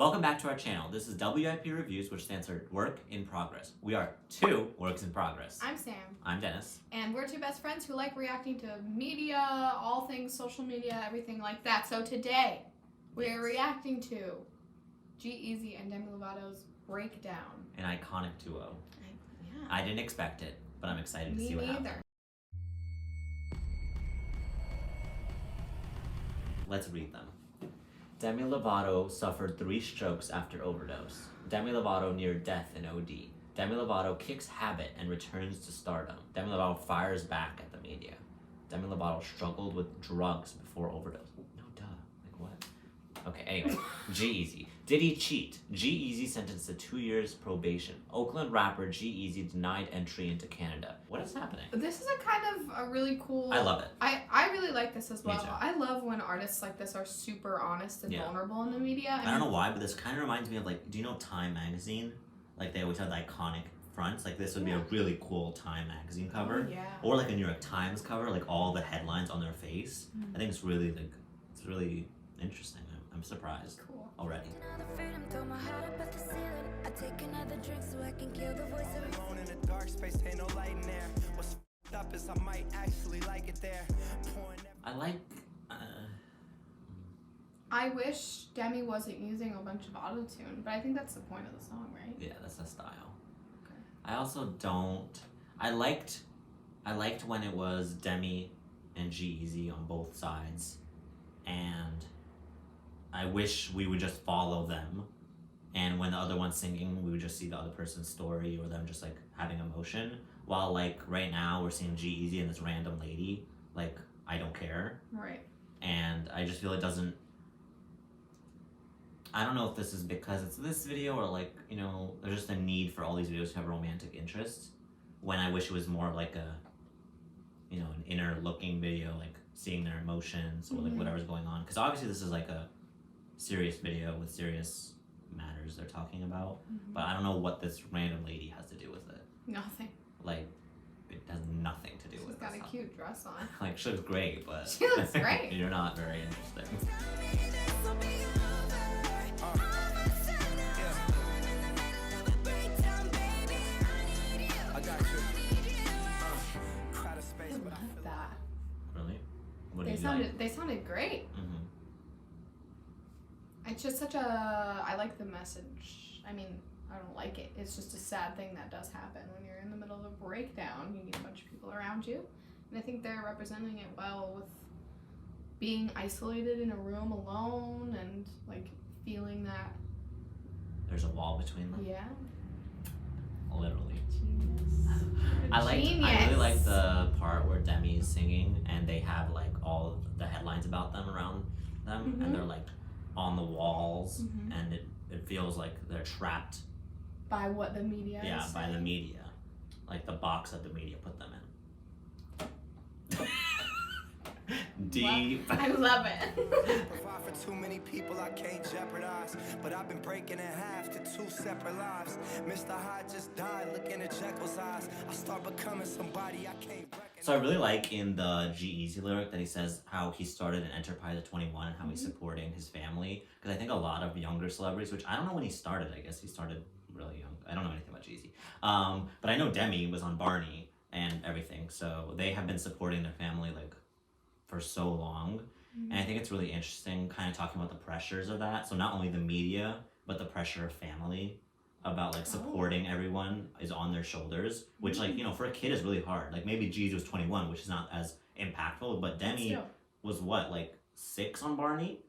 Welcome back to our channel. This is WIP Reviews, which stands for Work in Progress. We are two works in progress. I'm Sam. I'm Dennis. And we're two best friends who like reacting to media, all things social media, everything like that. So today, we're reacting to G-Eazy and Demi Lovato's Breakdown. An iconic duo. Yeah. I didn't expect it, but I'm excited to see what happens. Let's read them. Demi Lovato suffered 3 strokes after overdose. Demi Lovato near death in OD. Demi Lovato kicks habit and returns to stardom. Demi Lovato fires back at the media. Demi Lovato struggled with drugs before overdose. No duh. Like what? Okay, anyway. G-Eazy. Did he cheat? G-Eazy sentenced to 2 years probation. Oakland rapper G-Eazy denied entry into Canada. What is happening? This is a kind of a really cool... I love it. I really like this as well. Me too. I love when artists like this are super honest and vulnerable in the media. I don't know why, but this kind of reminds me of, like, do you know Time magazine? Like, they always have the iconic fronts. Like, this would be a really cool Time magazine cover. Oh, yeah. Or, like, a New York Times cover, like, all the headlines on their face. I think it's really, like, it's really interesting. I'm surprised. Cool. Already. I like. I wish Demi wasn't using a bunch of autotune, but I think that's the point of the song, right? Yeah, that's the style. Okay. I also don't. I liked when it was Demi and G-Eazy on both sides, and I wish we would just follow them, and when the other one's singing, we would just see the other person's story or them just like having emotion. While like right now we're seeing G-Eazy and this random lady, like I don't care. Right. And I just feel it doesn't. I don't know if this is because it's this video or like, you know, there's just a need for all these videos to have romantic interests, when I wish it was more of like a, you know, an inner looking video, like seeing their emotions or like whatever's going on. Because obviously this is like a serious video with serious matters they're talking about, but I don't know what this random lady has to do with it. Nothing. Like, it has nothing to do with it. She's got a cute dress on. Like, she looks great, but she looks great. You're not very interesting. They sounded great. It's just such a... I like the message. I mean, I don't like it. It's just a sad thing that does happen when you're in the middle of a breakdown. You need a bunch of people around you. And I think they're representing it well with being isolated in a room alone and, like, feeling that... There's a wall between them? Yeah. Literally. Genius. I really like the part where Demi is singing and they have like all of the headlines about them around them and they're like on the walls and it feels like they're trapped by what the media is by saying. the media, like the box that the media put them in. Deep. I love it. Provide for too many people I can't jeopardize, but I've been breaking in half to 2 separate lives. Mr. Hyde just died looking at Jekyll's eyes. I start becoming somebody I can't recognize. So I really like in the G-Eazy lyric that he says how he started an enterprise at 21 and how he's supporting his family, because I think a lot of younger celebrities, which I don't know when he started, I guess he started really young. I don't know anything about G-Eazy. But I know Demi was on Barney and everything, so they have been supporting their family like for so long. And I think it's really interesting kind of talking about the pressures of that. So not only the media, but the pressure of family about like supporting everyone is on their shoulders, which like, you know, for a kid is really hard. Like maybe G was 21, which is not as impactful, but Demi was what, like 6 on Barney?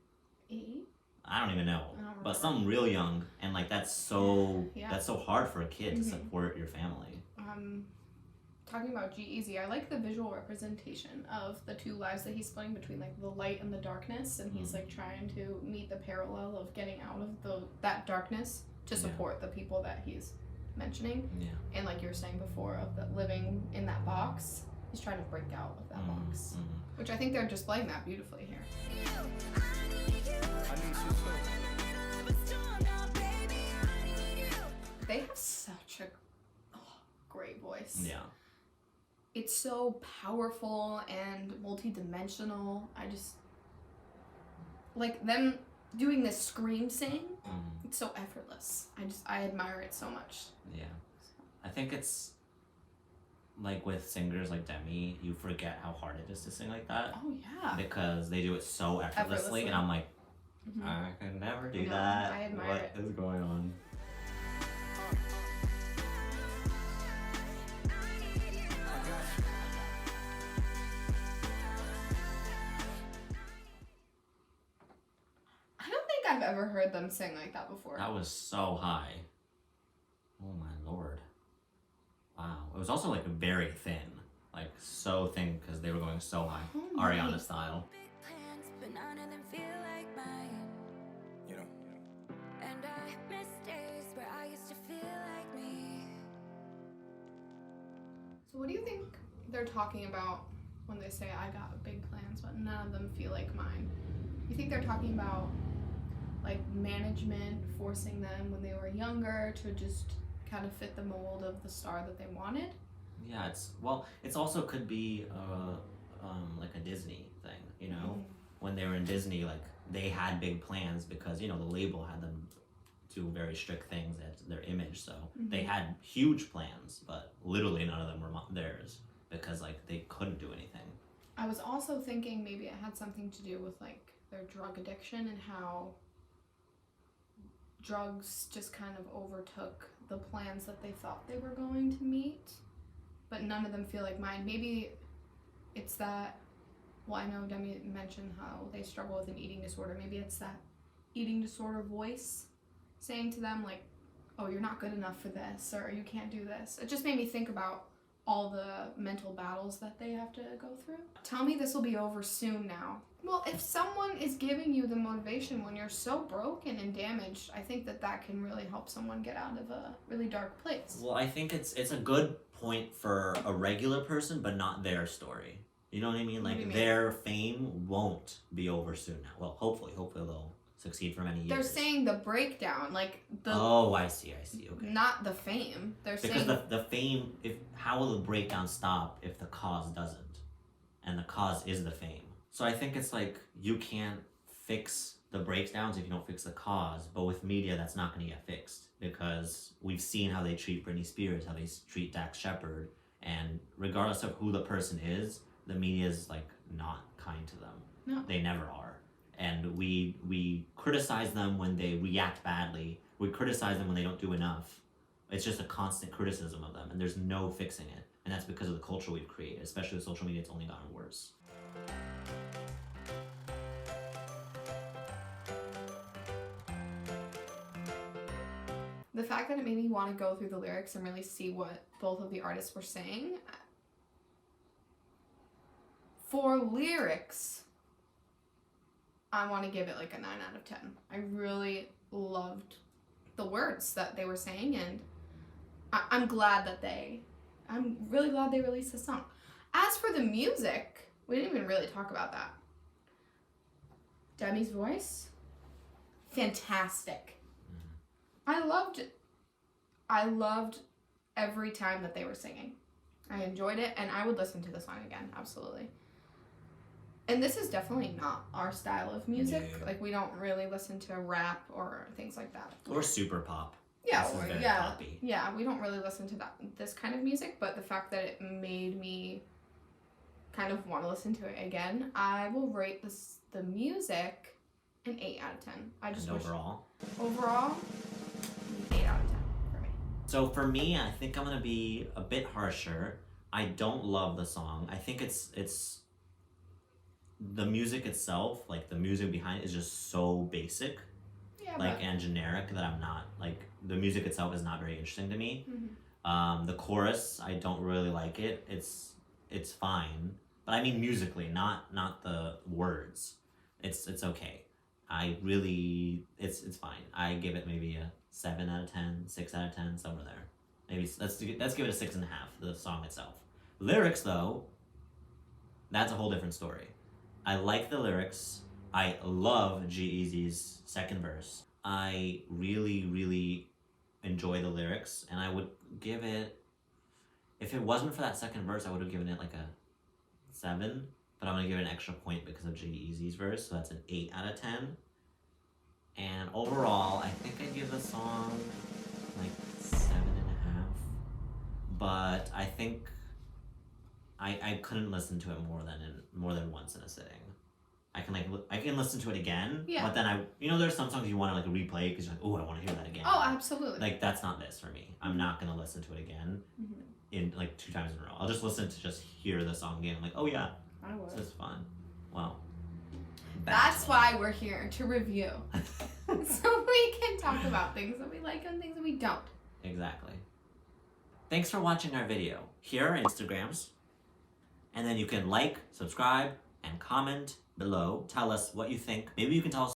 8? I don't even know. But something real young, and like that's so hard for a kid to support your family. Talking about G-Eazy, I like the visual representation of the 2 lives that he's splitting between like the light and the darkness, and he's like trying to meet the parallel of getting out of that darkness to support the people that he's mentioning. And like you were saying before, of the living in that box, he's trying to break out of that box, which I think they're displaying that beautifully here. They have such a great voice. Yeah. It's so powerful and multi-dimensional. I just like them doing this scream sing. Mhm. It's so effortless. I admire it so much. Yeah. I think it's like with singers like Demi, you forget how hard it is to sing like that Oh yeah. because they do it so effortlessly. And I'm like, I could never do No, that. I admire What it. is going on? I don't think I've ever heard them sing like that before. That was so high. Oh my lord. Wow. It was also like very thin. Like so thin because they were going so high. Oh my. Ariana style. Big plans, but none of them feel like mine. You know. And I miss days where I used to feel like me. So what do you think they're talking about when they say I got big plans but none of them feel like mine? You think they're talking about like management forcing them when they were younger to just kind of fit the mold of the star that they wanted? Yeah, it's also could be like a Disney thing, you know? When they were in Disney, like they had big plans because, you know, the label had them do very strict things at their image, so they had huge plans, but literally none of them were theirs because like they couldn't do anything. I was also thinking maybe it had something to do with like their drug addiction and how drugs just kind of overtook the plans that they thought they were going to meet, but none of them feel like mine. Maybe it's that, well, I know Demi mentioned how they struggle with an eating disorder. Maybe it's that eating disorder voice saying to them like, oh, you're not good enough for this, or you can't do this. It just made me think about all the mental battles that they have to go through. Tell me this will be over soon now. Well, if someone is giving you the motivation when you're so broken and damaged, I think that can really help someone get out of a really dark place. Well, I think it's a good point for a regular person, but not their story. You know what I mean? What Like do you mean? their fame won't be over soon now. Well, hopefully they'll succeed for many years. They're saying the breakdown, like the Oh, I see. Okay. not the fame. They're Because saying the fame, how will the breakdown stop if the cause doesn't? And the cause is the fame. So I think it's like you can't fix the breakdowns if you don't fix the cause. But with media, that's not going to get fixed because we've seen how they treat Britney Spears, how they treat Dax Shepard, and regardless of who the person is, the media is like not kind to them. No. They never are. And we criticize them when they react badly. We criticize them when they don't do enough. It's just a constant criticism of them, and there's no fixing it. And that's because of the culture we've created, especially with social media. It's only gotten worse. the fact that it made me want to go through the lyrics and really see what both of the artists were saying. For lyrics, I want to give it like a 9 out of 10. I really loved the words that they were saying, and I'm really glad they released the song. As for the music, we didn't even really talk about that. Demi's voice, fantastic. I loved every time that they were singing. I enjoyed it, and I would listen to the song again, absolutely. And this is definitely not our style of music. Yeah. Like, we don't really listen to rap or things like that. Or super pop. Yeah, This is very yeah, poppy. yeah. We don't really listen to this kind of music, but the fact that it made me kind of want to listen to it again, I will rate the music an 8 out of 10. I just And wish overall. overall 8 out of 10 for me. So for me, I think I'm gonna be a bit harsher. I don't love the song. I think it's the music itself, like the music behind it, is just so basic, Yeah, like and generic that I'm not like the music itself is not very interesting to me. Mhm. The chorus, I don't really like it. It's fine, but I mean musically, not the words. It's okay. It's fine. I give it maybe a 7 out of 10, 6 out of 10, somewhere there. Maybe let's give it a 6.5. The song itself. Lyrics though, that's a whole different story. I like the lyrics. I love G-Eazy's second verse. I really, really enjoy the lyrics, and I would give it, if it wasn't for that second verse, I would have given it like a 7, but I'm gonna give it an extra point because of G-Eazy's verse, so that's an 8 out of 10. And overall, I think I'd give the song like 7.5. But I think I couldn't listen to it more than once in a sitting. I can listen to it again. Yeah. But then there's some songs you want to like replay because you're like, oh, I want to hear that again. Oh, absolutely. Like that's not this for me. I'm not gonna listen to it again in like 2 times in a row. I'll just listen to just hear the song again. I'm like, oh yeah, I would. this is fun. Wow. That's why we're here, to review. So we can talk about things that we like and things that we don't. Exactly. Thanks for watching our video. Here are our Instagrams. And then you can like, subscribe, and comment below. Tell us what you think. Maybe you can tell us